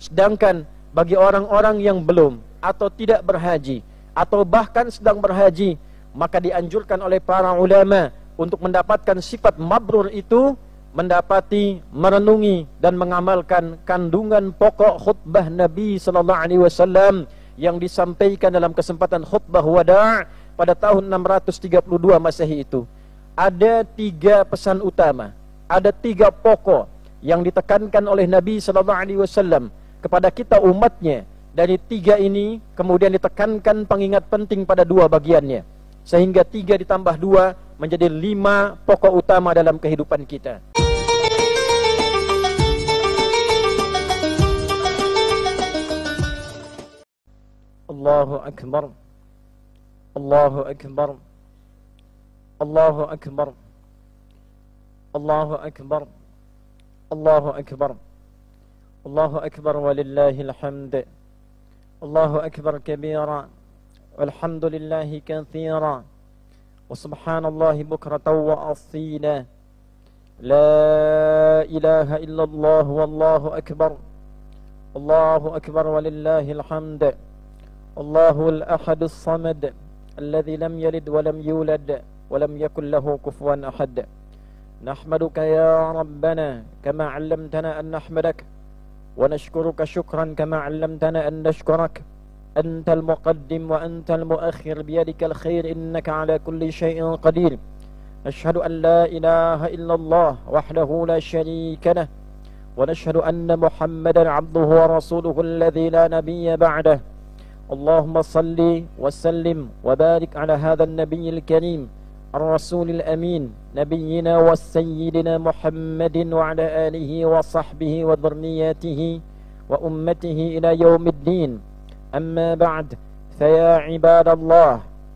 Sedangkan bagi orang-orang yang belum atau tidak berhaji atau bahkan sedang berhaji, maka dianjurkan oleh para ulama untuk mendapatkan sifat mabrur itu, mendapati, merenungi dan mengamalkan kandungan pokok khutbah Nabi sallallahu alaihi wasallam yang disampaikan dalam kesempatan khutbah wada' pada tahun 632 Masehi itu. Ada 3 pesan utama, ada 3 pokok yang ditekankan oleh Nabi sallallahu alaihi wasallam kepada kita umatnya. Dari 3 ini kemudian ditekankan pengingat penting pada 2 bagiannya, sehingga 3 ditambah 2 menjadi 5 pokok utama dalam kehidupan kita. Allahu Akbar, Allahu Akbar, Allahu Akbar, Allahu Akbar, Allahu Akbar, Allahu Akbar walillahil hamd. Allahu Akbar kabira, walhamdulillahi kathira, wa subhanallahi bukratan wa asila. La ilaha illallah wallahu akbar. Allahu Akbar walillahil hamd. Allahul ahadus samad, alladhi lam yalid wa lam yulad wa lam yakul lahu kufuwan ahad. Nahmaduka ya Rabbana kama 'allamtana an nahmadak, wa nashkuruka shukran kama 'allamtana an nashkurak. Antal muqaddim wa antal muakhir biyadikal khair innaka 'ala kulli shay'in qadir. Ashhadu an la ilaha illallah wahdahu la sharika lah, wa nashhadu anna Muhammadan 'abduhu wa rasuluhu alladhi la nabiyya ba'dah. اللهم صل وسلم وبارك على هذا النبي الكريم الرسول الأمين نبينا وسيدنا محمد وعلى آله وصحبه وذرياته وأمته إلى يوم الدين. أما بعد، فيا عباد الله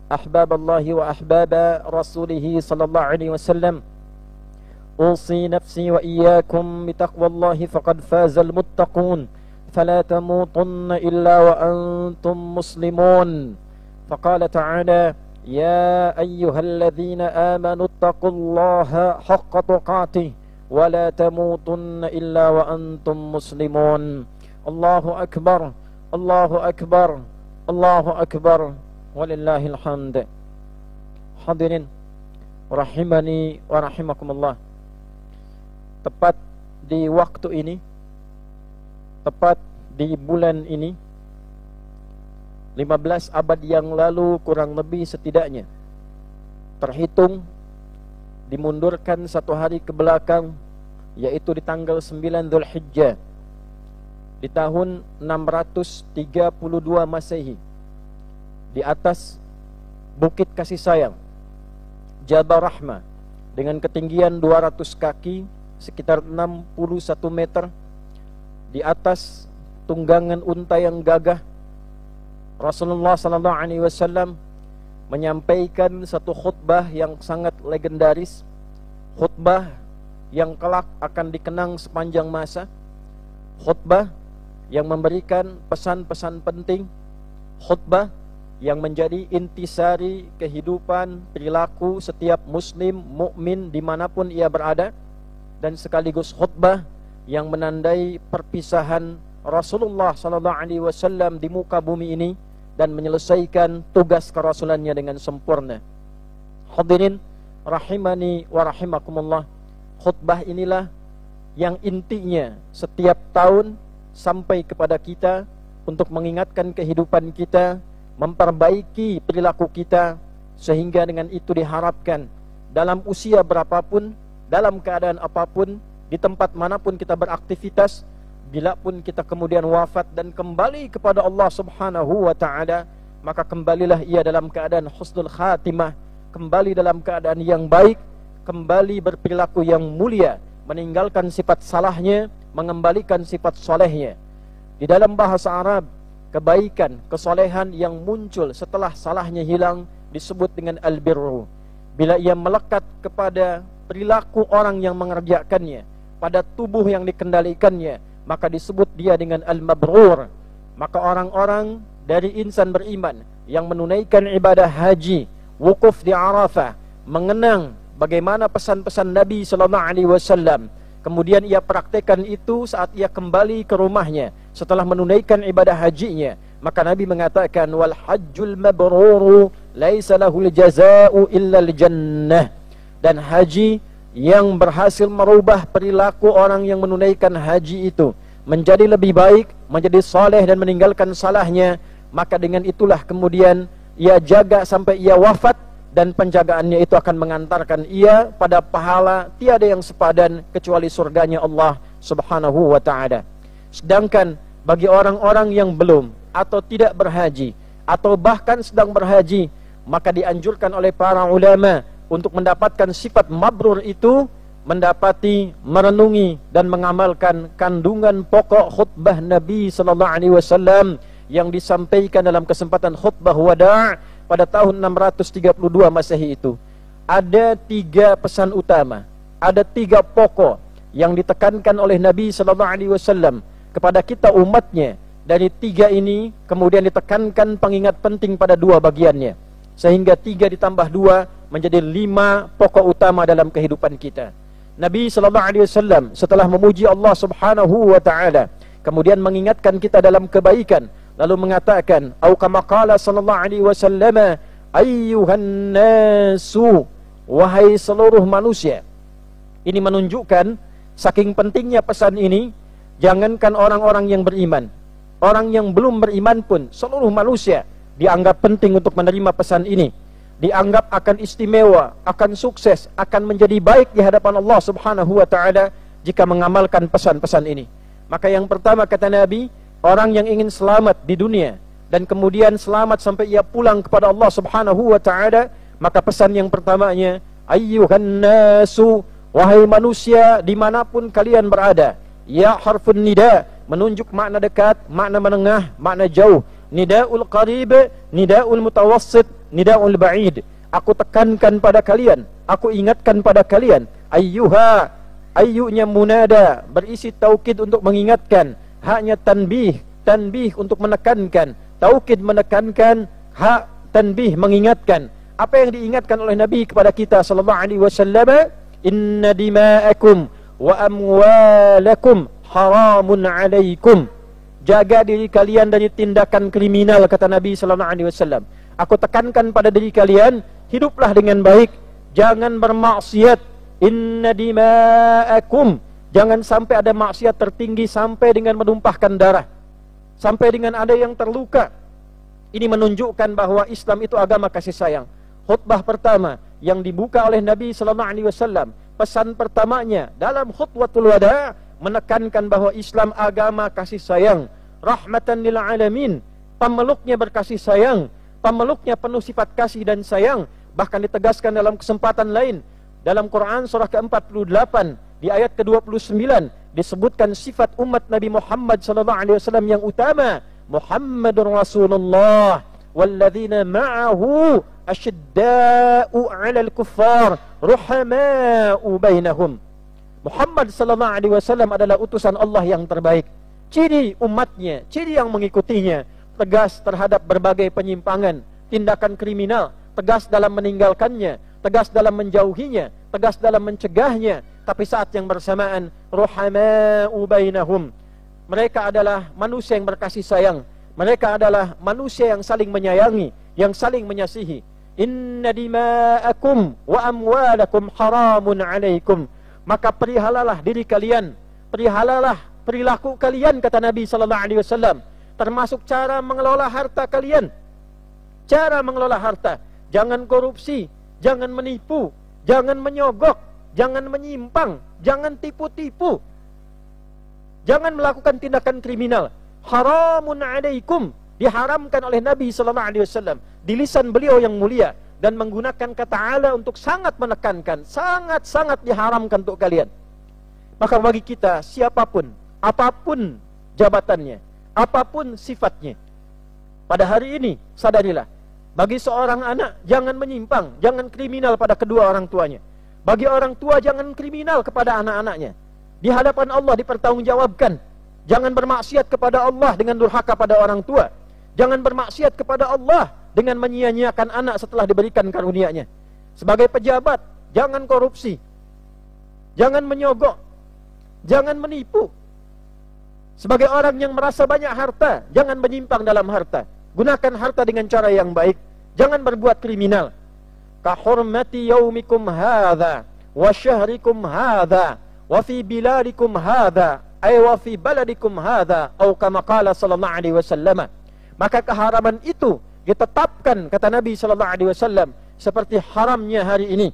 أحباب الله وأحباب رسوله صلى الله عليه وسلم، أوصي نفسي وإياكم بتقوى الله فقد فاز المتقون. فلا تموتن إلا وأنتم مسلمون. فقال تعالى: يا أيها الذين آمنوا اتقوا الله حق تقاته ولا تموتن إلا وأنتم مسلمون. الله أكبر، الله أكبر، الله أكبر ولله الحمد. Hadirin rahimani wa rahimakumullah. Tepat di waktu ini, tepat di bulan ini, 15 abad yang lalu kurang lebih setidaknya, terhitung dimundurkan 1 hari ke belakang, yaitu di tanggal 9 Dzulhijjah di tahun 632 Masehi, di atas Bukit Kasih Sayang, Jabal Rahmah, dengan ketinggian 200 kaki, sekitar 61 meter, di atas tunggangan unta yang gagah, Rasulullah sallallahu alaihi wasallam menyampaikan satu khutbah yang sangat legendaris, khutbah yang kelak akan dikenang sepanjang masa, khutbah yang memberikan pesan-pesan penting, khutbah yang menjadi intisari kehidupan perilaku setiap muslim mukmin dimanapun ia berada, dan sekaligus khutbah yang menandai perpisahan Rasulullah sallallahu alaihi wasallam di muka bumi ini dan menyelesaikan tugas kerasulannya dengan sempurna. Hadirin rahimani wa rahimakumullah, khutbah inilah yang intinya setiap tahun sampai kepada kita untuk mengingatkan kehidupan kita, memperbaiki perilaku kita, sehingga dengan itu diharapkan dalam usia berapapun, dalam keadaan apapun, di tempat manapun kita beraktivitas, bila pun kita kemudian wafat dan kembali kepada Allah subhanahu wa ta'ala, maka kembalilah ia dalam keadaan husnul khatimah, kembali dalam keadaan yang baik, kembali berperilaku yang mulia, meninggalkan sifat salahnya, mengembalikan sifat solehnya. Di dalam bahasa Arab, kebaikan, kesolehan yang muncul setelah salahnya hilang disebut dengan al-birru. Bila ia melekat kepada perilaku orang yang mengerjakannya, pada tubuh yang dikendalikannya, maka disebut dia dengan al-mabrur. Maka orang-orang dari insan beriman yang menunaikan ibadah haji, wukuf di Arafah, mengenang bagaimana pesan-pesan Nabi sallallahu alaihi wasallam, kemudian ia praktekkan itu saat ia kembali ke rumahnya, setelah menunaikan ibadah hajinya, maka Nabi mengatakan wal hajjul mabruru laisa lahul jazaa'u illa al jannah. Dan haji yang berhasil merubah perilaku orang yang menunaikan haji itu menjadi lebih baik, menjadi saleh dan meninggalkan salahnya, maka dengan itulah kemudian ia jaga sampai ia wafat, dan penjagaannya itu akan mengantarkan ia pada pahala tiada yang sepadan kecuali surganya Allah Subhanahu wa ta'ala. Sedangkan bagi orang-orang yang belum atau tidak berhaji atau bahkan sedang berhaji, maka dianjurkan oleh para ulama untuk mendapatkan sifat mabrur itu, mendapati, merenungi dan mengamalkan kandungan pokok khutbah Nabi sallallahu alaihi wasallam yang disampaikan dalam kesempatan khutbah wada' pada tahun 632 Masehi itu. Ada 3 pesan utama, ada 3 pokok yang ditekankan oleh Nabi sallallahu alaihi wasallam kepada kita umatnya. Dari 3 ini kemudian ditekankan pengingat penting pada 2 bagiannya, sehingga 3 ditambah 2 menjadi 5 pokok utama dalam kehidupan kita. Nabi sallallahu alaihi wasallam setelah memuji Allah Subhanahu wa taala, kemudian mengingatkan kita dalam kebaikan, lalu mengatakan, "Au kama qala sallallahu alaihi wasallam, ayyuhan nasu, wahai seluruh manusia." Ini menunjukkan saking pentingnya pesan ini. Jangankan orang-orang yang beriman, orang yang belum beriman pun, seluruh manusia dianggap penting untuk menerima pesan ini. Dianggap akan istimewa, akan sukses, akan menjadi baik di hadapan Allah Subhanahu wa ta'ala jika mengamalkan pesan-pesan ini. Maka yang pertama kata Nabi, orang yang ingin selamat di dunia dan kemudian selamat sampai ia pulang kepada Allah Subhanahu wa ta'ala, maka pesan yang pertamanya, ayyuhan nasu, wahai manusia dimanapun kalian berada. Ya harfun nida, menunjuk makna dekat, makna menengah, makna jauh. Nida'ul qarib, nida'ul mutawassit, nida'ul ba'id. Aku tekankan pada kalian, aku ingatkan pada kalian. Ayyuha, ayyunya munada, berisi taukid untuk mengingatkan. Haknya tanbih, tanbih untuk menekankan. Taukid menekankan, hak tanbih mengingatkan. Apa yang diingatkan oleh Nabi kepada kita sallallahu alaihi wasallam? Inna dima'akum wa amwalakum haramun alaikum. Jaga diri kalian dari tindakan kriminal, kata Nabi sallallahu alaihi wasallam. Aku tekankan pada diri kalian, hiduplah dengan baik, jangan bermaksiat. Inna dima'akum, jangan sampai ada maksiat tertinggi sampai dengan menumpahkan darah, sampai dengan ada yang terluka. Ini menunjukkan bahwa Islam itu agama kasih sayang. Khutbah pertama yang dibuka oleh Nabi sallallahu alaihi wasallam, pesan pertamanya dalam khutbatul wada' menekankan bahwa Islam agama kasih sayang, rahmatan lil alamin. Pemeluknya berkasih sayang, pemeluknya penuh sifat kasih dan sayang. Bahkan ditegaskan dalam kesempatan lain dalam Quran surah ke-48 di ayat ke-29 disebutkan sifat umat Nabi Muhammad sallallahu alaihi wasallam yang utama, Muhammadur Rasulullah walladzina ma'ahu asyidda'u 'alal kuffar ruhama'u bainahum. Muhammad sallallahu alaihi wasallam adalah utusan Allah yang terbaik. Ciri umatnya, ciri yang mengikutinya, tegas terhadap berbagai penyimpangan, tindakan kriminal, tegas dalam meninggalkannya, tegas dalam menjauhinya, tegas dalam mencegahnya, tapi saat yang bersamaan ruhama'u bainahum. Mereka adalah manusia yang berkasih sayang. Mereka adalah manusia yang saling menyayangi, yang saling menyasihi. Inna dima'akum wa amwalakum haramun alaikum. Maka perihalalah diri kalian, perihalalah perilaku kalian, kata Nabi sallallahu alaihi wasallam, termasuk cara mengelola harta kalian. Cara mengelola harta, jangan korupsi, jangan menipu, jangan menyogok, jangan menyimpang, jangan tipu-tipu, jangan melakukan tindakan kriminal. Haramun alaikum, diharamkan oleh Nabi sallallahu alaihi wasallam di lisan beliau yang mulia, dan menggunakan kata ala untuk sangat menekankan, sangat-sangat diharamkan untuk kalian. Maka bagi kita, siapapun, apapun jabatannya, apapun sifatnya, pada hari ini sadarilah, bagi seorang anak jangan menyimpang, jangan kriminal pada kedua orang tuanya. Bagi orang tua jangan kriminal kepada anak-anaknya. Di hadapan Allah dipertanggungjawabkan. Jangan bermaksiat kepada Allah dengan durhaka pada orang tua. Jangan bermaksiat kepada Allah dengan menyia-nyiakan anak setelah diberikan karunia-Nya. Sebagai pejabat, jangan korupsi, jangan menyogok, jangan menipu. Sebagai orang yang merasa banyak harta, jangan menyimpang dalam harta. Gunakan harta dengan cara yang baik. Jangan berbuat kriminal. Ka hurmati yaumikum hadza wa syahrikum hadza wa fi biladikum hadza ay wa fi baladikum hadza atau kama qala sallallahu alaihi wasallam. Maka keharaman itu ditetapkan, kata Nabi sallallahu alaihi wasallam, seperti haramnya hari ini.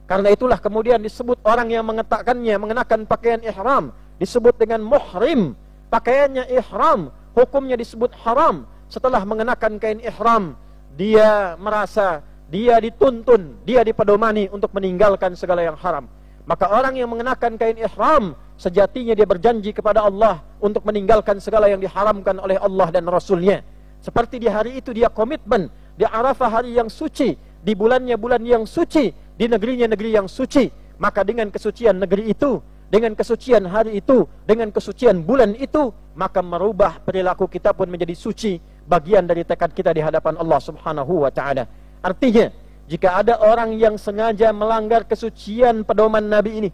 Karena itulah kemudian disebut orang yang mengenakannya, mengenakan pakaian ihram, disebut dengan muhrim. Pakaiannya ihram, hukumnya disebut haram. Setelah mengenakan kain ihram, dia merasa, dia dituntun, dia dipedomani untuk meninggalkan segala yang haram. Maka orang yang mengenakan kain ihram, sejatinya dia berjanji kepada Allah untuk meninggalkan segala yang diharamkan oleh Allah dan Rasulnya. Seperti di hari itu dia komitmen, di Arafah hari yang suci, di bulannya bulan yang suci, di negerinya negeri yang suci. Maka dengan kesucian negeri itu, dengan kesucian hari itu, dengan kesucian bulan itu, maka merubah perilaku kita pun menjadi suci, bagian dari tekad kita di hadapan Allah Subhanahu wa ta'ala. Artinya, jika ada orang yang sengaja melanggar kesucian pedoman Nabi ini,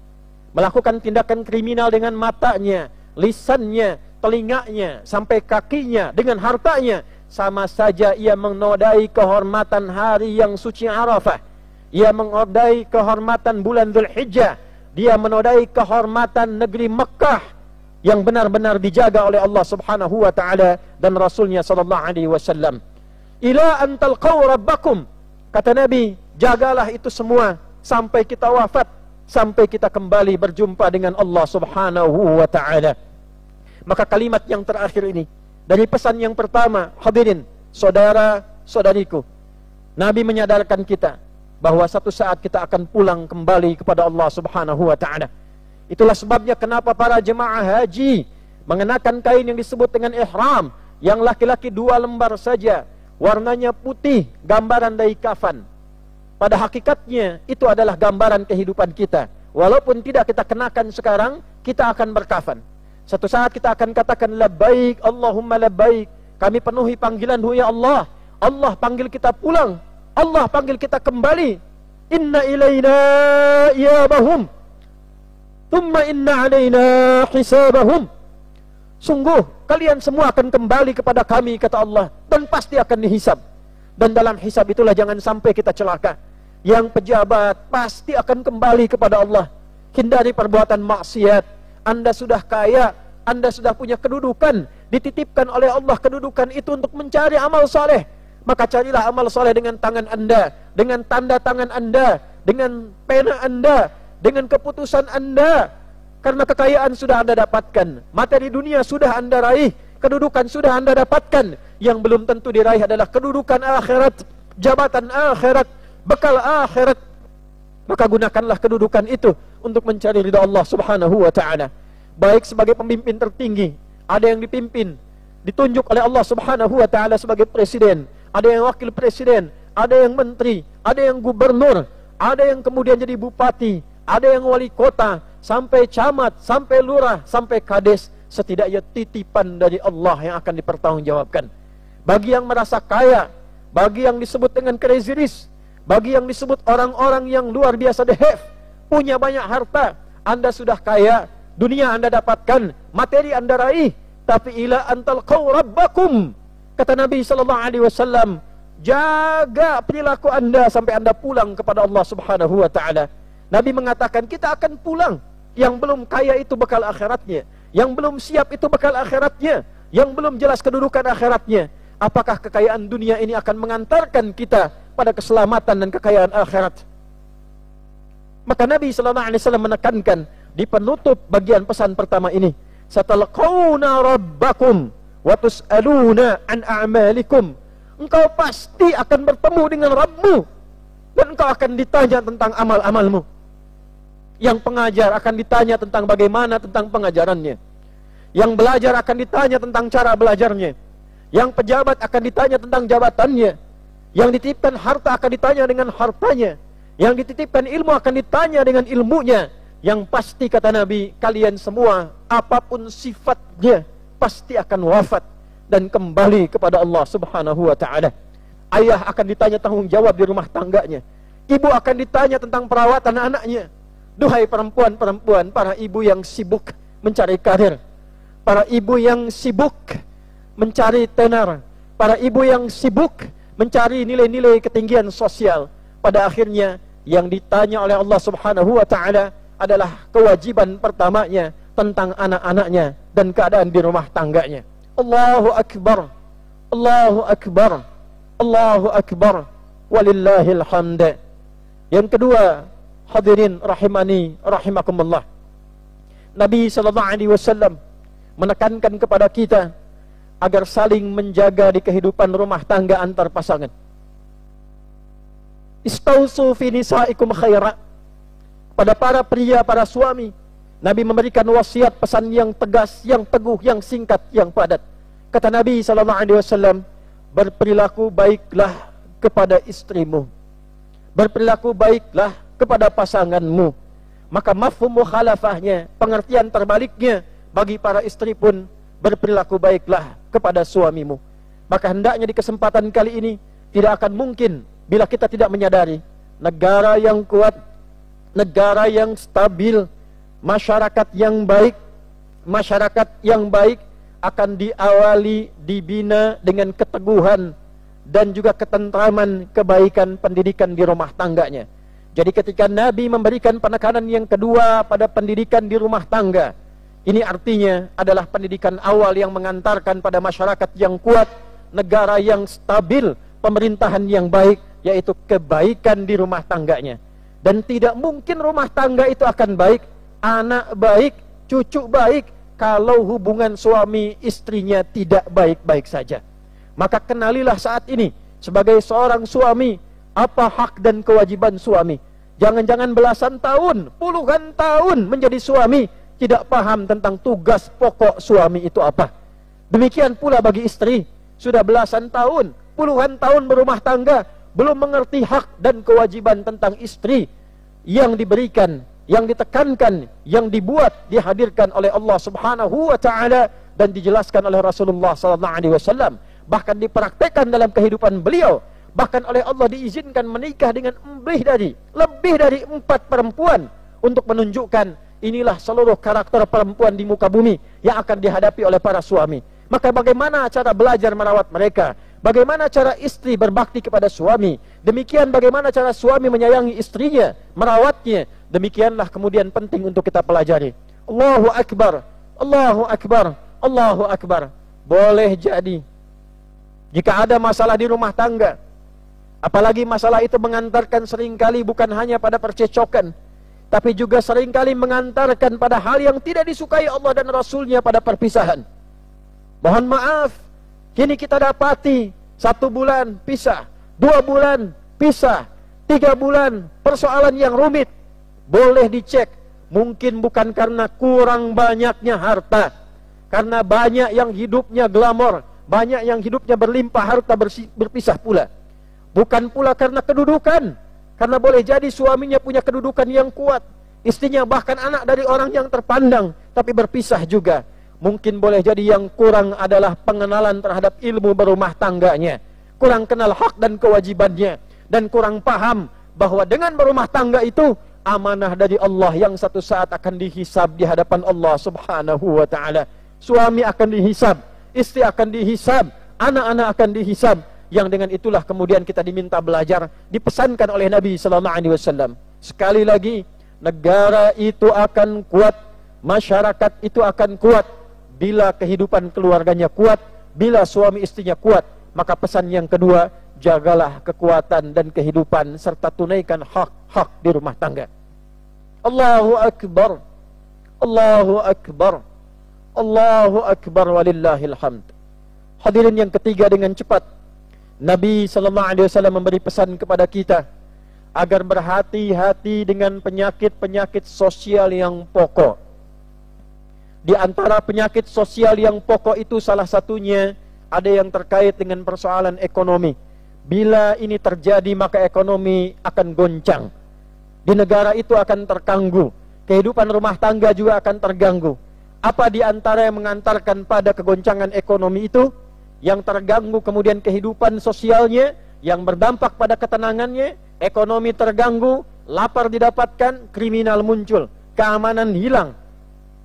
melakukan tindakan kriminal dengan matanya, lisannya, telinganya, sampai kakinya, dengan hartanya, sama saja ia menodai kehormatan hari yang suci Arafah. Ia menodai kehormatan bulan Dzulhijjah. Dia menodai kehormatan negeri Mekah yang benar-benar dijaga oleh Allah Subhanahu wa ta'ala dan Rasulnya sallallahu alaihi wasallam. Ila an talqaw rabbakum, kata Nabi, jagalah itu semua sampai kita wafat, sampai kita kembali berjumpa dengan Allah Subhanahu wa ta'ala. Maka kalimat yang terakhir ini dari pesan yang pertama, hadirin, saudara-saudariku, Nabi menyadarkan kita bahwa satu saat kita akan pulang kembali kepada Allah Subhanahu wa ta'ala. Itulah sebabnya kenapa para jemaah haji mengenakan kain yang disebut dengan ihram, yang laki-laki 2 lembar saja, warnanya putih, gambaran dari kafan. Pada hakikatnya itu adalah gambaran kehidupan kita. Walaupun tidak kita kenakan sekarang, kita akan berkafan. Satu saat kita akan katakan labbaik Allahumma labbaik, kami penuhi panggilan-Mu ya Allah. Allah panggil kita pulang, Allah panggil kita kembali. Inna ilaina iyabahum thumma inna alaina hisabahum. Sungguh kalian semua akan kembali kepada kami, kata Allah, dan pasti akan dihisab. Dan dalam hisab itulah jangan sampai kita celaka. Yang pejabat pasti akan kembali kepada Allah. Hindari perbuatan maksiat. Anda sudah kaya, Anda sudah punya kedudukan, dititipkan oleh Allah kedudukan itu untuk mencari amal soleh. Maka carilah amal soleh dengan tangan Anda, dengan tanda tangan Anda, dengan pena Anda, dengan keputusan Anda. Karena kekayaan sudah Anda dapatkan, materi dunia sudah Anda raih, kedudukan sudah Anda dapatkan. Yang belum tentu diraih adalah kedudukan akhirat, jabatan akhirat, bekal akhirat. Maka gunakanlah kedudukan itu untuk mencari ridha Allah Subhanahu wa ta'ala. Baik sebagai pemimpin tertinggi, ada yang dipimpin, ditunjuk oleh Allah Subhanahu wa ta'ala sebagai presiden, ada yang wakil presiden, ada yang menteri, ada yang gubernur, ada yang kemudian jadi bupati, ada yang wali kota, sampai camat, sampai lurah, sampai kades. Setidaknya titipan dari Allah yang akan dipertanggungjawabkan. Bagi yang merasa kaya, bagi yang disebut dengan crazy rich, bagi yang disebut orang-orang yang luar biasa dehef, punya banyak harta, Anda sudah kaya, dunia Anda dapatkan, materi Anda raih, tapi ila antal qaw rabbakum, kata Nabi sallallahu alaihi wasallam, jaga perilaku Anda sampai Anda pulang kepada Allah Subhanahu wa ta'ala. Nabi mengatakan kita akan pulang. Yang belum kaya itu bekal akhiratnya, yang belum siap itu bekal akhiratnya, yang belum jelas kedudukan akhiratnya. Apakah kekayaan dunia ini akan mengantarkan kita pada keselamatan dan kekayaan akhirat? Maka Nabi sallallahu alaihi wasallam menekankan di penutup bagian pesan pertama ini, satalqauna rabbakum wa tus'aluna an a'malikum. Engkau pasti akan bertemu dengan Rabbmu dan engkau akan ditanya tentang amal-amalmu. Yang pengajar akan ditanya tentang bagaimana tentang pengajarannya. Yang belajar akan ditanya tentang cara belajarnya. Yang pejabat akan ditanya tentang jabatannya. Yang dititipkan harta akan ditanya dengan hartanya. Yang dititipkan ilmu akan ditanya dengan ilmunya. Yang pasti kata Nabi, kalian semua apapun sifatnya pasti akan wafat dan kembali kepada Allah Subhanahu wa ta'ala. Ayah akan ditanya tanggung jawab di rumah tangganya. Ibu akan ditanya tentang perawatan anaknya. Duhai perempuan-perempuan, para ibu yang sibuk mencari karir, para ibu yang sibuk mencari tenar, para ibu yang sibuk mencari nilai-nilai ketinggian sosial. Pada akhirnya yang ditanya oleh Allah Subhanahu wa taala adalah kewajiban pertamanya tentang anak-anaknya dan keadaan di rumah tangganya. Allahu akbar. Allahu akbar. Allahu akbar. Walillahil hamd. Yang kedua, hadirin rahimani rahimakumullah, Nabi sallallahu alaihi wasallam menekankan kepada kita agar saling menjaga di kehidupan rumah tangga antar pasangan. Istausu fi nisaikum khaira. Pada para pria, para suami, Nabi memberikan wasiat pesan yang tegas, yang teguh, yang singkat, yang padat. Kata Nabi sallallahu alaihi wasallam, berperilaku baiklah kepada istrimu, berperilaku baiklah kepada pasanganmu. Maka mafhum mukhalafahnya, pengertian terbaliknya, bagi para istri pun berperilaku baiklah kepada suamimu. Maka hendaknya di kesempatan kali ini tidak akan mungkin bila kita tidak menyadari negara yang kuat, negara yang stabil, masyarakat yang baik akan diawali, dibina dengan keteguhan dan juga ketentraman kebaikan pendidikan di rumah tangganya. Jadi ketika Nabi memberikan penekanan yang kedua pada pendidikan di rumah tangga, ini artinya adalah pendidikan awal yang mengantarkan pada masyarakat yang kuat, negara yang stabil, pemerintahan yang baik, yaitu kebaikan di rumah tangganya. Dan tidak mungkin rumah tangga itu akan baik, anak baik, cucu baik, kalau hubungan suami istrinya tidak baik-baik saja. Maka kenalilah saat ini sebagai seorang suami, apa hak dan kewajiban suami. Jangan-jangan belasan tahun, puluhan tahun menjadi suami, tidak paham tentang tugas pokok suami itu apa. Demikian pula bagi istri, sudah belasan tahun, puluhan tahun berumah tangga, belum mengerti hak dan kewajiban tentang istri yang diberikan, yang ditekankan, yang dibuat, dihadirkan oleh Allah Subhanahu wa taala dan dijelaskan oleh Rasulullah sallallahu alaihi wasallam, bahkan dipraktekkan dalam kehidupan beliau. Bahkan oleh Allah diizinkan menikah dengan lebih dari 4 perempuan untuk menunjukkan inilah seluruh karakter perempuan di muka bumi yang akan dihadapi oleh para suami. Maka bagaimana cara belajar merawat mereka? Bagaimana cara istri berbakti kepada suami? Demikian bagaimana cara suami menyayangi istrinya, merawatnya. Demikianlah kemudian penting untuk kita pelajari. Allahu akbar. Allahu akbar. Allahu akbar. Boleh jadi jika ada masalah di rumah tangga, apalagi masalah itu mengantarkan seringkali bukan hanya pada percecokan, tapi juga seringkali mengantarkan pada hal yang tidak disukai Allah dan Rasulnya, pada perpisahan. Mohon maaf, kini kita dapati 1 bulan pisah, 2 bulan pisah, 3 bulan persoalan yang rumit. Boleh dicek, mungkin bukan karena kurang banyaknya harta, karena banyak yang hidupnya glamor, banyak yang hidupnya berlimpah harta berpisah pula. Bukan pula karena kedudukan, karena boleh jadi suaminya punya kedudukan yang kuat, istrinya bahkan anak dari orang yang terpandang, tapi berpisah juga. Mungkin boleh jadi yang kurang adalah pengenalan terhadap ilmu berumah tangganya, kurang kenal hak dan kewajibannya, dan kurang paham bahwa dengan berumah tangga itu amanah dari Allah yang satu saat akan dihisab di hadapan Allah Subhanahu wa taala. Suami akan dihisab, istri akan dihisab, anak-anak akan dihisab. Yang dengan itulah kemudian kita diminta belajar, dipesankan oleh Nabi sallallahu alaihi wasallam. Sekali lagi, negara itu akan kuat, masyarakat itu akan kuat bila kehidupan keluarganya kuat, bila suami istrinya kuat. Maka pesan yang kedua, jagalah kekuatan dan kehidupan serta tunaikan hak-hak di rumah tangga. Allahu akbar. Allahu akbar. Allahu akbar walillahil hamd. Hadirin yang ketiga, dengan cepat Nabi sallallahu alaihi wasallam memberi pesan kepada kita agar berhati-hati dengan penyakit-penyakit sosial yang pokok. Di antara penyakit sosial yang pokok itu salah satunya ada yang terkait dengan persoalan ekonomi. Bila ini terjadi maka ekonomi akan goncang. Di negara itu akan terganggu, kehidupan rumah tangga juga akan terganggu. Apa di antara yang mengantarkan pada kegoncangan ekonomi itu? Yang terganggu kemudian kehidupan sosialnya, yang berdampak pada ketenangannya, ekonomi terganggu, lapar didapatkan, kriminal muncul, keamanan hilang,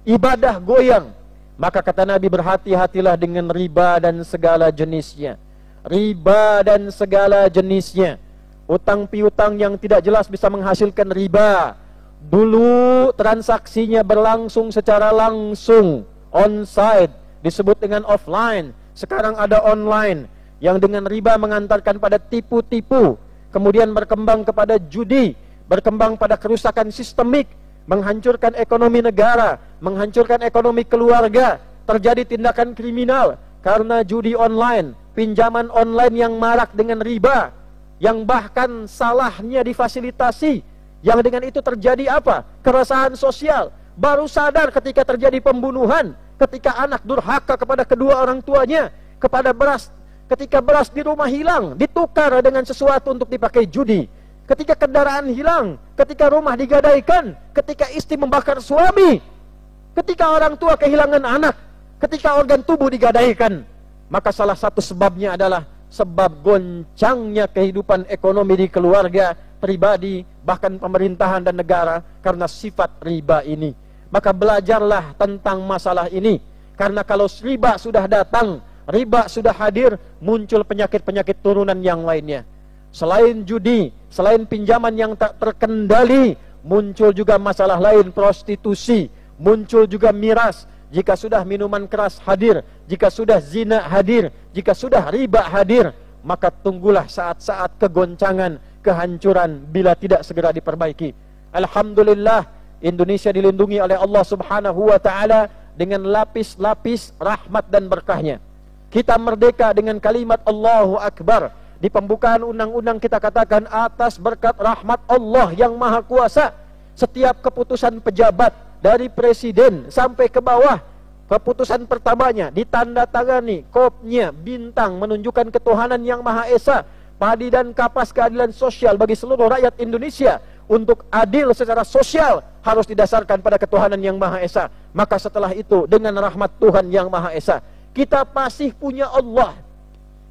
ibadah goyang, Maka kata Nabi, berhati-hatilah dengan riba dan segala jenisnya. Riba dan segala jenisnya. Utang piutang yang tidak jelas bisa menghasilkan riba. Dulu transaksinya berlangsung secara langsung, on-site, disebut dengan offline. Sekarang ada online, yang dengan riba mengantarkan pada tipu-tipu, kemudian berkembang kepada judi, berkembang pada kerusakan sistemik, menghancurkan ekonomi negara, menghancurkan ekonomi keluarga, terjadi tindakan kriminal karena judi online, pinjaman online yang marak dengan riba, yang bahkan salahnya difasilitasi, yang dengan itu terjadi apa? Keresahan sosial. Baru sadar ketika terjadi pembunuhan, ketika anak durhaka kepada kedua orang tuanya, ketika beras di rumah hilang, ditukar dengan sesuatu untuk dipakai judi. Ketika kendaraan hilang, ketika rumah digadaikan, ketika istri membakar suami, ketika orang tua kehilangan anak, ketika organ tubuh digadaikan. Maka salah satu sebabnya adalah sebab goncangnya kehidupan ekonomi di keluarga, pribadi, bahkan pemerintahan dan negara karena sifat riba ini. Maka belajarlah tentang masalah ini, karena kalau riba sudah datang, riba sudah hadir, muncul penyakit-penyakit turunan yang lainnya. Selain judi, selain pinjaman yang tak terkendali, muncul juga masalah lain, prostitusi, muncul juga miras. Jika sudah minuman keras hadir, jika sudah zina hadir, jika sudah riba hadir, maka tunggulah saat-saat kegoncangan, kehancuran bila tidak segera diperbaiki. Alhamdulillah, Indonesia dilindungi oleh Allah Subhanahu wa taala dengan lapis-lapis rahmat dan berkahnya. Kita merdeka dengan kalimat Allahu Akbar. Di pembukaan undang-undang kita katakan, atas berkat rahmat Allah yang Maha Kuasa, setiap keputusan pejabat dari presiden sampai ke bawah, keputusan pertamanya ditandatangani, kopnya bintang menunjukkan ketuhanan yang Maha Esa, padi dan kapas keadilan sosial bagi seluruh rakyat Indonesia. Untuk adil secara sosial harus didasarkan pada ketuhanan yang Maha Esa. Maka setelah itu dengan rahmat Tuhan yang Maha Esa, kita masih punya Allah,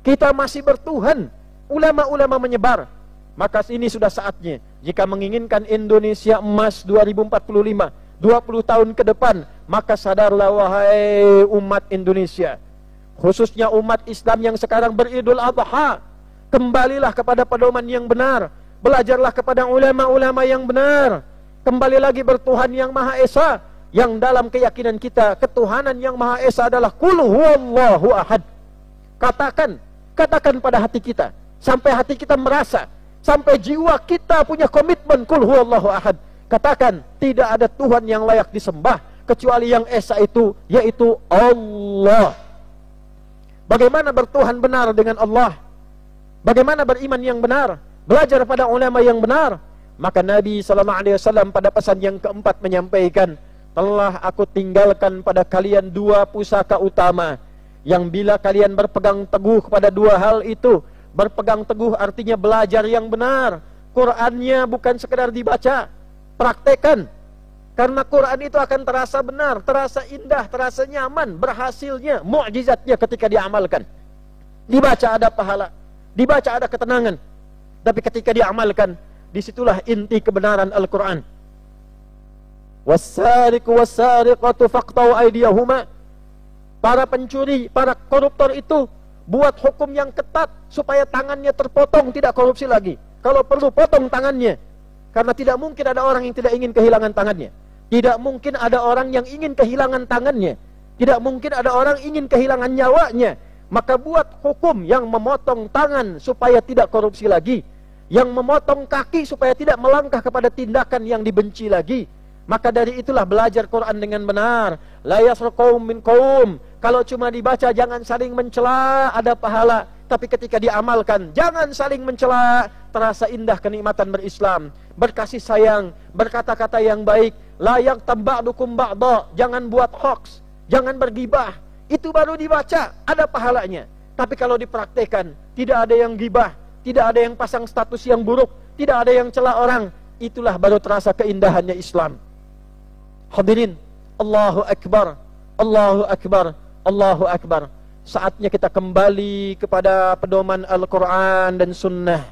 kita masih bertuhan. Ulama-ulama menyebar. Maka ini sudah saatnya, jika menginginkan Indonesia emas 2045, 20 tahun ke depan, maka sadarlah wahai umat Indonesia, khususnya umat Islam yang sekarang beridul adha, kembalilah kepada pedoman yang benar. Belajarlah kepada ulama-ulama yang benar. Kembali lagi bertuhan yang Maha Esa, yang dalam keyakinan kita ketuhanan yang Maha Esa adalah qul huwallahu ahad. Katakan pada hati kita, sampai hati kita merasa, sampai jiwa kita punya komitmen qul huwallahu ahad. Katakan, tidak ada Tuhan yang layak disembah kecuali yang Esa itu, yaitu Allah. Bagaimana bertuhan benar dengan Allah? Bagaimana beriman yang benar? Belajar pada ulama yang benar. Maka Nabi SAW pada pesan yang keempat menyampaikan, telah aku tinggalkan pada kalian dua pusaka utama, yang bila kalian berpegang teguh pada dua hal itu, berpegang teguh artinya belajar yang benar. Qurannya bukan sekedar dibaca, praktekan. Karena Quran itu akan terasa benar, terasa indah, terasa nyaman, berhasilnya, mukjizatnya ketika diamalkan. Dibaca ada pahala, dibaca ada ketenangan. Tapi ketika diamalkan, disitulah inti kebenaran Al-Quran. Was-sariqu was-sariqatu faqta'u aydiyahuma. Para pencuri, para koruptor itu buat hukum yang ketat supaya tangannya terpotong, tidak korupsi lagi. Kalau perlu potong tangannya, karena tidak mungkin ada orang yang tidak ingin kehilangan tangannya. Tidak mungkin ada orang yang ingin kehilangan tangannya. Tidak mungkin ada orang ingin kehilangan nyawanya. Maka buat hukum yang memotong tangan supaya tidak korupsi lagi, yang memotong kaki supaya tidak melangkah kepada tindakan yang dibenci lagi. Maka dari itulah belajar Quran dengan benar. La yasru qaum min qaum. Kalau cuma dibaca jangan saling mencela, ada pahala. Tapi ketika diamalkan jangan saling mencela, terasa indah kenikmatan berislam, berkasih sayang, berkata-kata yang baik. La yaqtab ba'dukum ba'da. Jangan buat hoax, jangan bergibah. Itu baru dibaca, ada pahalanya. Tapi kalau dipraktekan, tidak ada yang gibah, tidak ada yang pasang status yang buruk, tidak ada yang cela orang. Itulah baru terasa keindahannya Islam. Hadirin, Allahu Akbar, Allahu Akbar, Allahu Akbar. Saatnya kita kembali kepada pedoman Al-Quran dan Sunnah.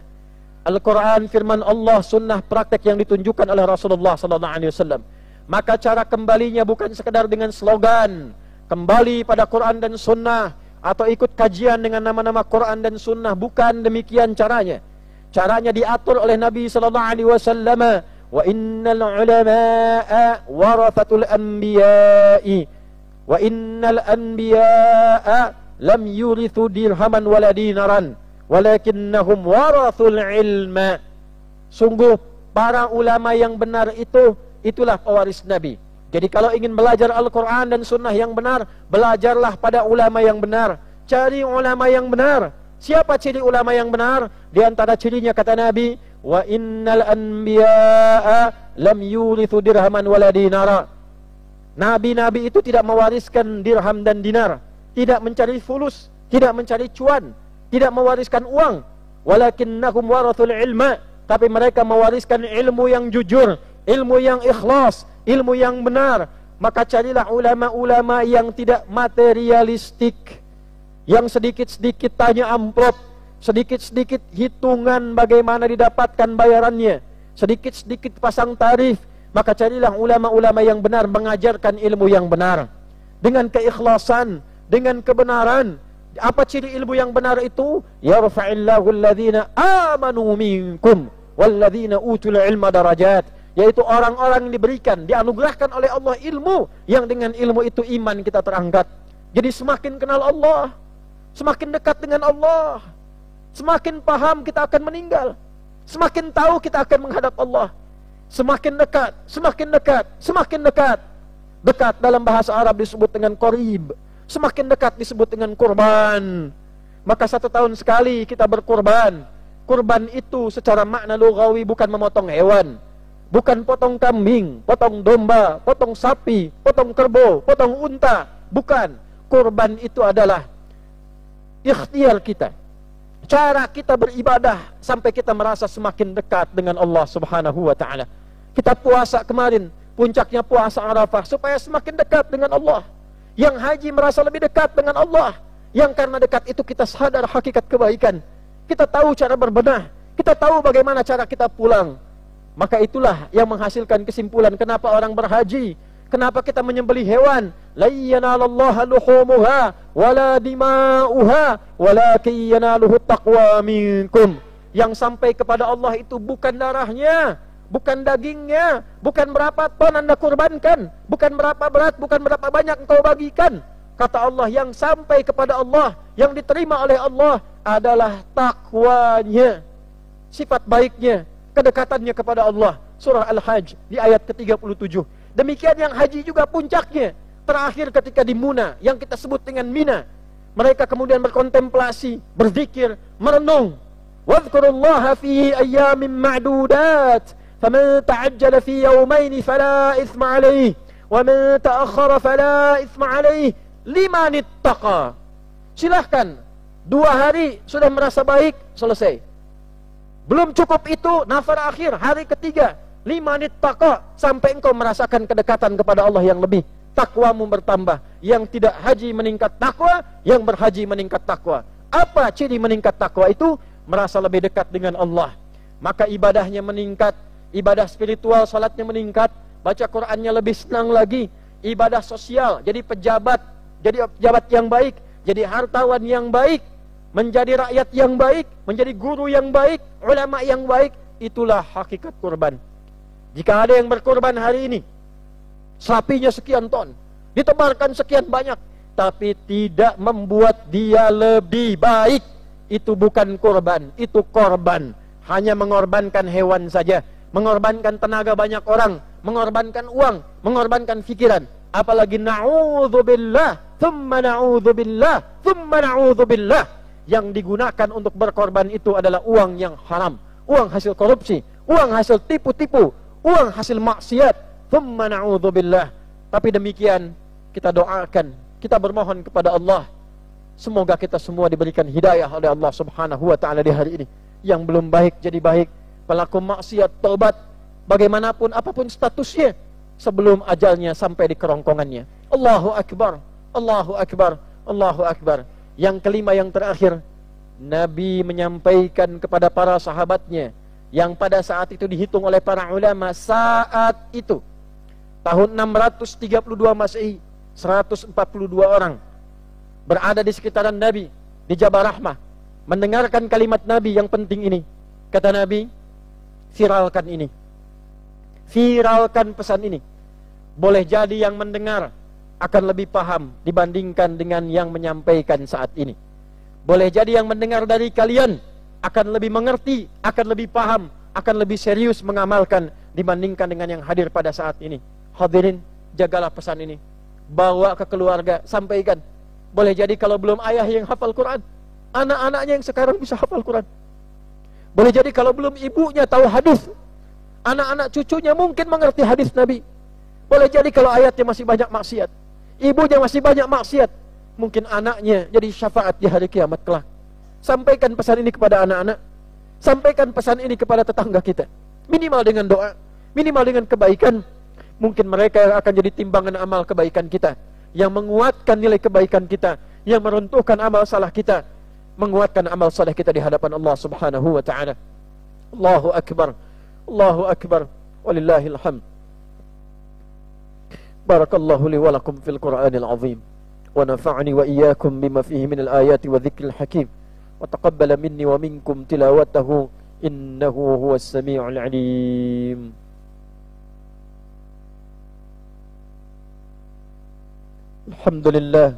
Al-Quran firman Allah, Sunnah praktek yang ditunjukkan oleh Rasulullah SAW. Maka cara kembalinya bukan sekedar dengan slogan, kembali pada Quran dan Sunnah, atau ikut kajian dengan nama-nama Quran dan Sunnah. Bukan demikian caranya. Caranya diatur oleh Nabi sallallahu alaihi wasallam, wa innal ulama'a warathatul anbiya'i wa innal anbiya'a lam yurithu dirhaman wala dinaran walakinnahum warathul ilma. Sungguh para ulama yang benar itulah pewaris Nabi. Jadi kalau ingin belajar Al-Quran dan Sunnah yang benar, belajarlah pada ulama yang benar. Cari ulama yang benar. Siapa ciri ulama yang benar? Di antara cirinya kata Nabi, wa innal anbiya'a lam yurithu dirhaman wala dinara. Nabi-nabi itu tidak mewariskan dirham dan dinar, tidak mencari fulus, tidak mencari cuan, tidak mewariskan uang. Walakinnahum warathul ilma, tapi mereka mewariskan ilmu yang jujur, ilmu yang ikhlas, ilmu yang benar. Maka carilah ulama-ulama yang tidak materialistik, yang sedikit-sedikit tanya amplop, sedikit-sedikit hitungan bagaimana didapatkan bayarannya, sedikit-sedikit pasang tarif. Maka carilah ulama-ulama yang benar, mengajarkan ilmu yang benar dengan keikhlasan, dengan kebenaran. Apa ciri ilmu yang benar itu? Yarfa'illahu alladhina amanu minkum walladhina utul ilma darajat. Yaitu orang-orang yang diberikan, dianugerahkan oleh Allah ilmu, yang dengan ilmu itu iman kita terangkat. Jadi semakin kenal Allah, semakin dekat dengan Allah, semakin paham kita akan meninggal, semakin tahu kita akan menghadap Allah. Semakin dekat, semakin dekat, semakin dekat. Dekat dalam bahasa Arab disebut dengan qarib, semakin dekat disebut dengan kurban. Maka 1 tahun sekali kita berkurban. Kurban itu secara makna lughawi bukan memotong hewan, bukan potong kambing, potong domba, potong sapi, potong kerbau, potong unta. Bukan. Kurban itu adalah ikhtiar kita, cara kita beribadah sampai kita merasa semakin dekat dengan Allah Subhanahu wa ta'ala. Kita puasa kemarin, puncaknya puasa Arafah, supaya semakin dekat dengan Allah. Yang haji merasa lebih dekat dengan Allah, yang karena dekat itu kita sadar hakikat kebaikan. Kita tahu cara berbenah, kita tahu bagaimana cara kita pulang. Maka itulah yang menghasilkan kesimpulan kenapa orang berhaji, kenapa kita menyembelih hewan. La yanalallaha luhumuha wala dima'uha walakin yanaluhu taqwa minkum. Yang sampai kepada Allah itu bukan darahnya, bukan dagingnya, bukan berapa ton Anda kurbankan, bukan berapa berat, bukan berapa banyak engkau bagikan. Kata Allah, yang sampai kepada Allah, yang diterima oleh Allah adalah takwanya, sifat baiknya, kedekatannya kepada Allah. Surah Al-Hajj di ayat ke-37. Demikian yang haji juga puncaknya, terakhir ketika di Muna, yang kita sebut dengan Mina. Mereka kemudian berkontemplasi, berzikir, merenung. Wadhkurullaha fi ayyamin ma'dudat, faman ta'ajjala fi yawmaini fala ithma alaih, wa man ta'akhkhara fala ithma alaih, liman ittaqa. Silahkan, 2 hari sudah merasa baik, selesai. Belum cukup itu, nafar akhir, hari ketiga, liman ittaqa, sampai engkau merasakan kedekatan kepada Allah yang lebih. Takwamu bertambah. Yang tidak haji meningkat takwa, yang berhaji meningkat takwa. Apa ciri meningkat takwa itu? Merasa lebih dekat dengan Allah. Maka ibadahnya meningkat, ibadah spiritual, salatnya meningkat, baca Qur'annya lebih senang lagi. Ibadah sosial, jadi pejabat yang baik, jadi hartawan yang baik, menjadi rakyat yang baik, menjadi guru yang baik, ulama yang baik. Itulah hakikat kurban. Jika ada yang berkurban hari ini, sapinya sekian ton, ditebarkan sekian banyak, tapi tidak membuat dia lebih baik, itu bukan kurban, itu korban. Hanya mengorbankan hewan saja, mengorbankan tenaga banyak orang, mengorbankan uang, mengorbankan pikiran. Apalagi na'udzubillah, thumma na'udzubillah, thumma na'udzubillah. Yang digunakan untuk berkorban itu adalah uang yang haram, uang hasil korupsi, uang hasil tipu-tipu, uang hasil maksiat. Thumma na'udzubillah. Tapi demikian kita doakan, kita bermohon kepada Allah, semoga kita semua diberikan hidayah oleh Allah Subhanahu wa ta'ala di hari ini. Yang belum baik jadi baik, pelaku maksiat taubat, bagaimanapun apapun statusnya, sebelum ajalnya sampai di kerongkongannya. Allahu Akbar, Allahu Akbar, Allahu Akbar. Yang kelima, yang terakhir, Nabi menyampaikan kepada para sahabatnya, yang pada saat itu dihitung oleh para ulama, saat itu tahun 632 Masehi, 142 orang berada di sekitaran Nabi di Jabal Rahmah, mendengarkan kalimat Nabi yang penting ini. Kata Nabi, viralkan ini, viralkan pesan ini. Boleh jadi yang mendengar akan lebih paham dibandingkan dengan yang menyampaikan saat ini. Boleh jadi yang mendengar dari kalian akan lebih mengerti, akan lebih paham, akan lebih serius mengamalkan dibandingkan dengan yang hadir pada saat ini. Hadirin, jagalah pesan ini, bawa ke keluarga, sampaikan. Boleh jadi kalau belum ayah yang hafal Quran, anak-anaknya yang sekarang bisa hafal Quran. Boleh jadi kalau belum ibunya tahu hadis, anak-anak cucunya mungkin mengerti hadis Nabi. Boleh jadi kalau ayatnya masih banyak maksiat, ibunya masih banyak maksiat, mungkin anaknya jadi syafaat di hari kiamat kelak. Sampaikan pesan ini kepada anak-anak, sampaikan pesan ini kepada tetangga kita. Minimal dengan doa, minimal dengan kebaikan. Mungkin mereka yang akan jadi timbangan amal kebaikan kita, yang menguatkan nilai kebaikan kita, yang meruntuhkan amal salah kita, menguatkan amal saleh kita di hadapan Allah Subhanahu wa taala. Allahu akbar. Allahu akbar. Walillahil hamd. Barakallahu li wa lakum fil Qur'anil azim wa nafa'ani wa iyyakum bima fihi minal ayati wa dzikril hakim wa taqabbala minni wa minkum tilawatahu innahu huwas samiul alim. Alhamdulillah,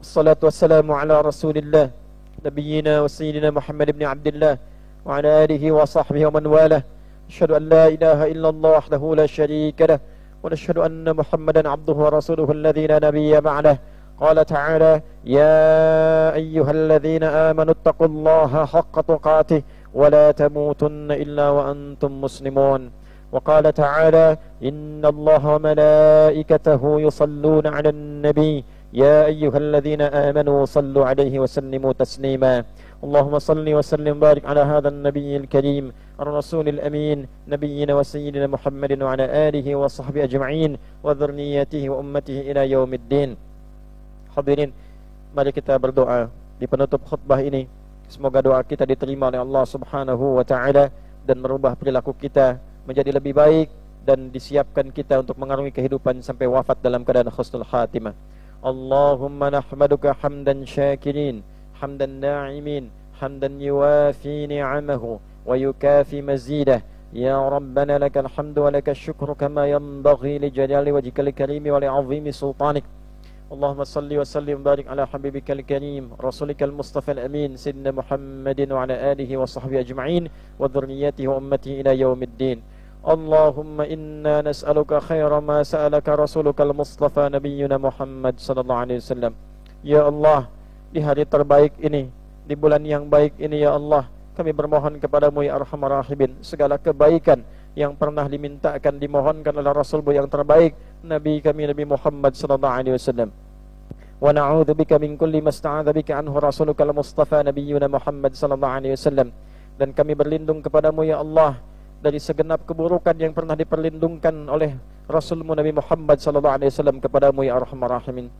wassalatu wassalamu ala rasulillah nabiyyina wa sayyidina Muhammad ibn Abdullah wa ala alihi wa sahbihi wa man walah. Asyhadu an la ilaha illallah wahdahu la syarika lah wa nashhadu anna Muhammadan abduhu wa rasuluhu alladzi la nabiyya ba'dah. Qala ta'ala, ya ayyuhalladzina amanu taqullaha haqqa tuqatih wa la tamutunna illa wa antum muslimun. وقال تعالى إن الله وملائكته يصلون على النبي يا أيها الذين آمنوا صلوا عليه وسلموا تسليما اللهم صل وسلم وبارك على هذا النبي الكريم الرسول الأمين نبينا وسيدنا محمد وعلى آله وصحبه أجمعين وذريته وأمته إلى يوم الدين. Hadirin, mari kita berdoa di penutup khutbah ini. Semoga doa kita diterima oleh Allah Subhanahu wa taala dan merubah perilaku kita menjadi lebih baik dan disiapkan kita untuk mengarungi kehidupan sampai wafat dalam keadaan husnul khatimah. Allahumma nahmaduka hamdan syakirin, hamdan na'imin, hamdan yuwafi ni'amahu wa yukafi mazidah. Ya Rabbana lakal hamdu wa lakal syukru kama yanbaghi li jalali wajhikal karimi wa li 'azimi sultanik. Allahumma salli wa sallim barik ala habibikal karim rasulikal mustafal amin sayyidina Muhammadin wa ala alihi wa sahbihi ajma'in wa dhurriyyatihi wa ummatihi ila yaumiddin. Allahumma inna nas'aluka khaira ma sa'alaka rasulukal mustafa nabiyyuna Muhammad sallallahu alaihi wasallam. Ya Allah, di hari terbaik ini, di bulan yang baik ini ya Allah, kami bermohon kepadamu ya arhamar rahimin, segala kebaikan yang pernah dimintakan, dimohonkan oleh Rasulmu yang terbaik, Nabi kami Nabi Muhammad sallallahu alaihi wasallam. Wa na'udzubika min kulli masta'adza bika anhu rasulukal mustafa nabiyyuna Muhammad sallallahu alaihi wasallam. Dan kami berlindung kepadamu ya Allah dari segenap keburukan yang pernah diperlindungkan oleh Rasulmu Nabi Muhammad sallallahu alaihi wasallam kepadamu ya arhamar rahimin.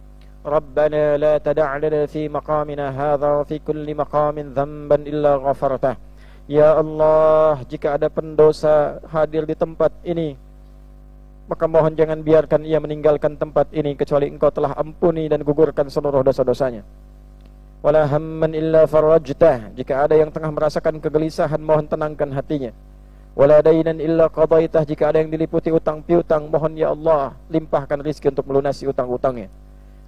Rabbana la tada' lana fi maqamina hadha wa fi kulli maqamin dhanban illa ghafartah. Ya Allah, jika ada pendosa hadir di tempat ini, maka mohon jangan biarkan ia meninggalkan tempat ini kecuali Engkau telah ampuni dan gugurkan seluruh dosa-dosanya. Wala hamman illa farajtah, jika ada yang tengah merasakan kegelisahan, mohon tenangkan hatinya. Wala dainan illa qadaitah, jika ada yang diliputi utang piutang, mohon ya Allah limpahkan rezeki untuk melunasi utang-utangnya.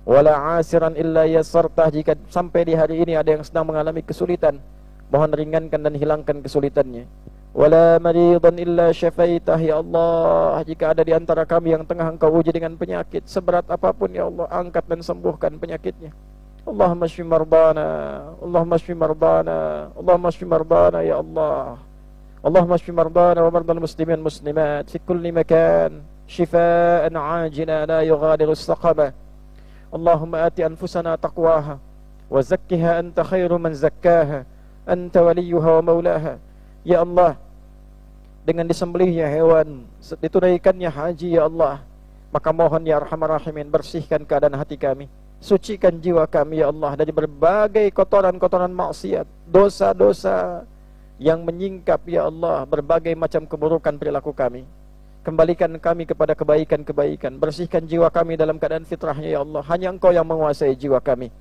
Wala asiran illa yassartah, jika sampai di hari ini ada yang sedang mengalami kesulitan, mohon ringankan dan hilangkan kesulitannya. Wala maridan illa syafaitah, ya Allah, jika ada di antara kami yang tengah Engkau uji dengan penyakit seberat apapun ya Allah, angkat dan sembuhkan penyakitnya. Allahumma shfi mardana, Allahumma shfi mardana, Allahumma shfi mardana ya Allah. Allahumma shfi mardana wa mardal muslimin muslimat fi kulli makan shifaan ajila la yughadiru saqama. Allahumma ati anfusana taqwaha wa zakkiha anta khairu man zakkaha anta waliyuha wa maulaha. Ya Allah, dengan disembelihnya hewan, ditunaikannya haji ya Allah, maka mohon ya arhamar rahimin, bersihkan keadaan hati kami, sucikan jiwa kami ya Allah dari berbagai kotoran-kotoran maksiat, dosa-dosa yang menyingkap ya Allah berbagai macam keburukan perilaku kami. Kembalikan kami kepada kebaikan-kebaikan. Bersihkan jiwa kami dalam keadaan fitrahnya ya Allah. Hanya Engkau yang menguasai jiwa kami.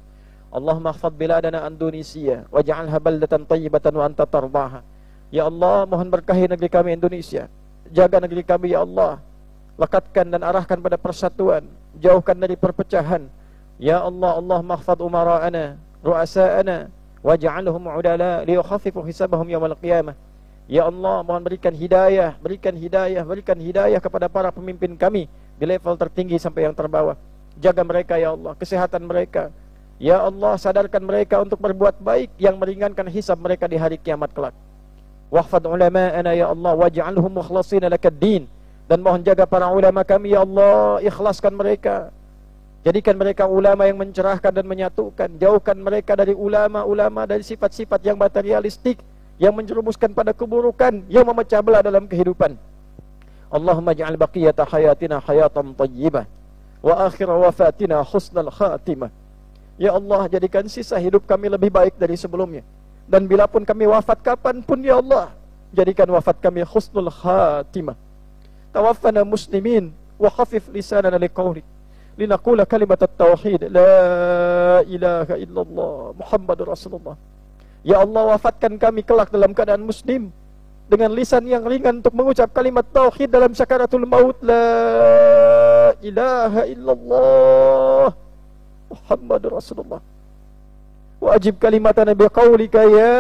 Allahumma khfad biladana Indonesia waj'alha baldatan tayyibatan wa anta tardaha. Ya Allah, mohon berkahi negeri kami Indonesia. Jaga negeri kami ya Allah. Lekatkan dan arahkan pada persatuan. Jauhkan dari perpecahan. Ya Allah, Allahumma khfad umara'ana ru'asa'ana waj'alhum udala liyukhaffifu hisabahum yaumil qiyamah. Ya Allah, mohon berikan hidayah kepada para pemimpin kami di level tertinggi sampai yang terbawah. Jaga mereka ya Allah, kesehatan mereka. Ya Allah, sadarkan mereka untuk berbuat baik yang meringankan hisab mereka di hari kiamat kelak. Wahfad ulama'ana ya Allah, waj'alhum mukhlashina lakad-din. Dan mohon jaga para ulama kami ya Allah, ikhlaskan mereka. Jadikan mereka ulama yang mencerahkan dan menyatukan. Jauhkan mereka dari ulama-ulama dari sifat-sifat yang materialistik, yang menjerumuskan pada keburukan, yang memecah belah dalam kehidupan. Allahumma ja'al baqiyata hayatina hayatan tayyibah wa akhir wafatina husnal khatimah. Ya Allah, jadikan sisa hidup kami lebih baik dari sebelumnya. Dan bila pun kami wafat kapanpun ya Allah, jadikan wafat kami husnul khatimah. Tawaffana muslimin wa khafif lisanana liqawlik linaqula kalimat at-tauhid la ilaha illallah Muhammadur Rasulullah. Ya Allah, wafatkan kami kelak dalam keadaan muslim, dengan lisan yang ringan untuk mengucap kalimat tauhid dalam sakaratul maut, la ilaha illallah Muhammadur Rasulullah. Wajib kalimatana biqaulika ya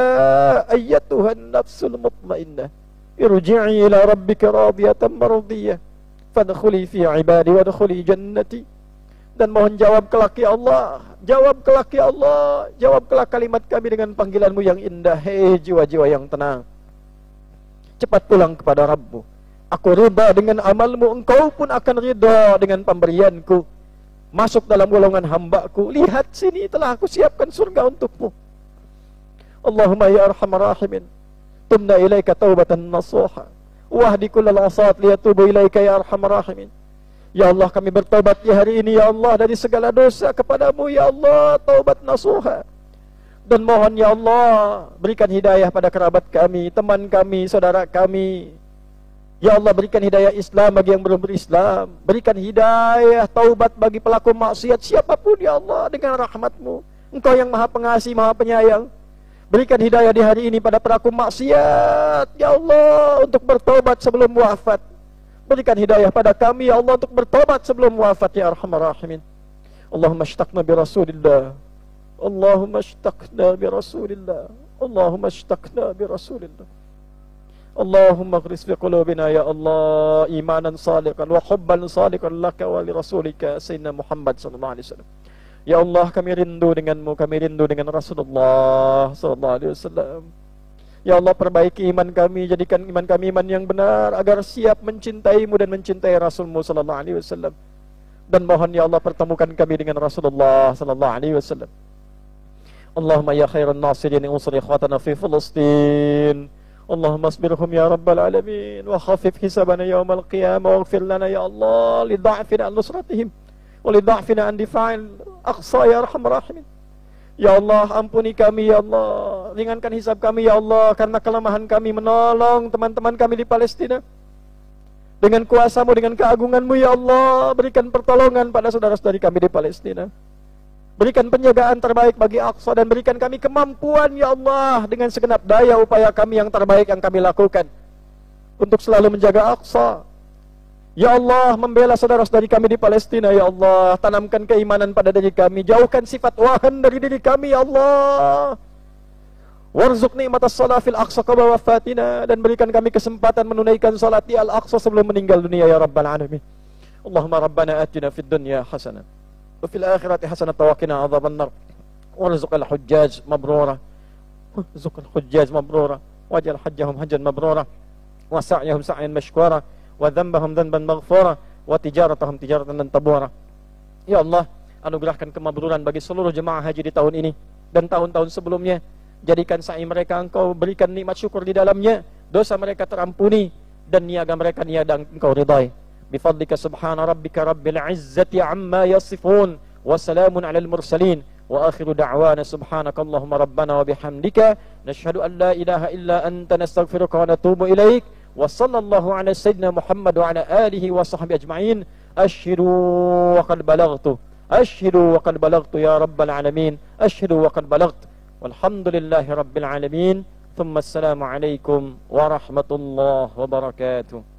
ayyatuhan nafsul mutmainnah irji'i ila rabbika radiyatan mardiyah fadkhuli fi ibadi wadkhuli jannati. Dan mohon jawab kelak ya Allah, jawab kelak ya Allah, jawab kelak kalimat kami dengan panggilanmu yang indah. Hei jiwa-jiwa yang tenang, cepat pulang kepada Rabbmu. Aku ridha dengan amalmu, engkau pun akan ridha dengan pemberianku. Masuk dalam golongan hambaku. Lihat sini, telah aku siapkan surga untukmu. Allahumma ya arhamar rahimin, tumna ilaika taubatan nasuha wahdi kullal asat liyatubu ilaika ya arhamar rahimin. Ya Allah, kami bertobat di hari ini ya Allah dari segala dosa kepadamu ya Allah, taubat nasuha. Dan mohon ya Allah, berikan hidayah pada kerabat kami, teman kami, saudara kami. Ya Allah, berikan hidayah Islam bagi yang belum berislam. Berikan hidayah taubat bagi pelaku maksiat siapapun ya Allah, dengan rahmat-Mu. Engkau yang maha pengasih, maha penyayang. Berikan hidayah di hari ini pada pelaku maksiat ya Allah, untuk bertobat sebelum wafat. Berikan hidayah pada kami ya Allah untuk bertobat sebelum wafat ya arhamar rahimin. Allahumma ashtaqna bi Rasulillah. Allahumma ashtaqna bi Rasulillah. Allahumma ashtaqna bi Rasulillah. Allahumma ighris fi qulubina ya Allah imanan sadiqan wa hubban sadiqan laka wa li rasulika sayyidina Muhammad sallallahu alaihi wasallam. Ya Allah, kami rindu denganmu, kami rindu dengan Rasulullah sallallahu alaihi wasallam. Ya Allah, perbaiki iman kami, jadikan iman kami iman yang benar, agar siap mencintaimu dan mencintai Rasulmu sallallahu alaihi wasallam. Dan mohon ya Allah, pertemukan kami dengan Rasulullah sallallahu alaihi wasallam. Allahumma ya khairan nasirin unsur ikhwatana fi Filistin. Allahumma asbirhum ya rabbal alamin wa khafif hisabana yawmal qiyamah waghfir lana ya Allah li dha'fina an nusratihim wa li dha'fina an difa'il aqsa ya arhamar rahimin. Ya Allah, ampuni kami ya Allah, ringankan hisab kami ya Allah, karena kelemahan kami menolong teman-teman kami di Palestina. Dengan kuasa-Mu, dengan keagungan-Mu ya Allah, berikan pertolongan pada saudara-saudari kami di Palestina. Berikan penjagaan terbaik bagi Aqsa, dan berikan kami kemampuan ya Allah, dengan segenap daya upaya kami yang terbaik yang kami lakukan untuk selalu menjaga Aqsa. Ya Allah, membela saudara-saudari kami di Palestina ya Allah, tanamkan keimanan pada diri kami, jauhkan sifat wahan dari diri kami ya Allah. Warzuq ni'matas shalah fil aqsa qabla wafatina, dan berikan kami kesempatan menunaikan salat di Al-Aqsa sebelum meninggal dunia ya rabbal alamin. Allahumma rabbana atina fid dunya hasanah wa fil akhirati hasanah wa qina adzabannar. Warzuqal hujjaj mabrura. Warzuqal hujjaj mabrura waj'al hajjahum hajjan mabrura wa sa'yahum sa'yan mashkura wa dhanbahum dhanban maghfura wa tijaratahum tijaratan tabura. Ya Allah, anugerahkan kemabruran bagi seluruh jemaah haji di tahun ini dan tahun-tahun sebelumnya. Jadikan sa'i mereka Engkau berikan nikmat syukur di dalamnya, dosa mereka terampuni, dan niaga mereka niaga Engkau ridai. Bifadlika subhana rabbika rabbil izzati amma yasifun wa salamun alal mursalin wa akhiru da'wana subhanakallahumma rabbana wa bihamdika nashhadu an la ilaha illa anta nastaghfiruka wa natubu ilaik. Wa sallallahu ala sayyidina Muhammad wa ala alihi wa sahbihi ajma'in. Asyhadu wa qad balaghtu. Asyhadu wa qad balaghtu ya rabbal alamin. Asyhadu wa qad balaghtu. Walhamdulillahi rabbil alamin. Thumma assalamu alaikum warahmatullahi wabarakatuh.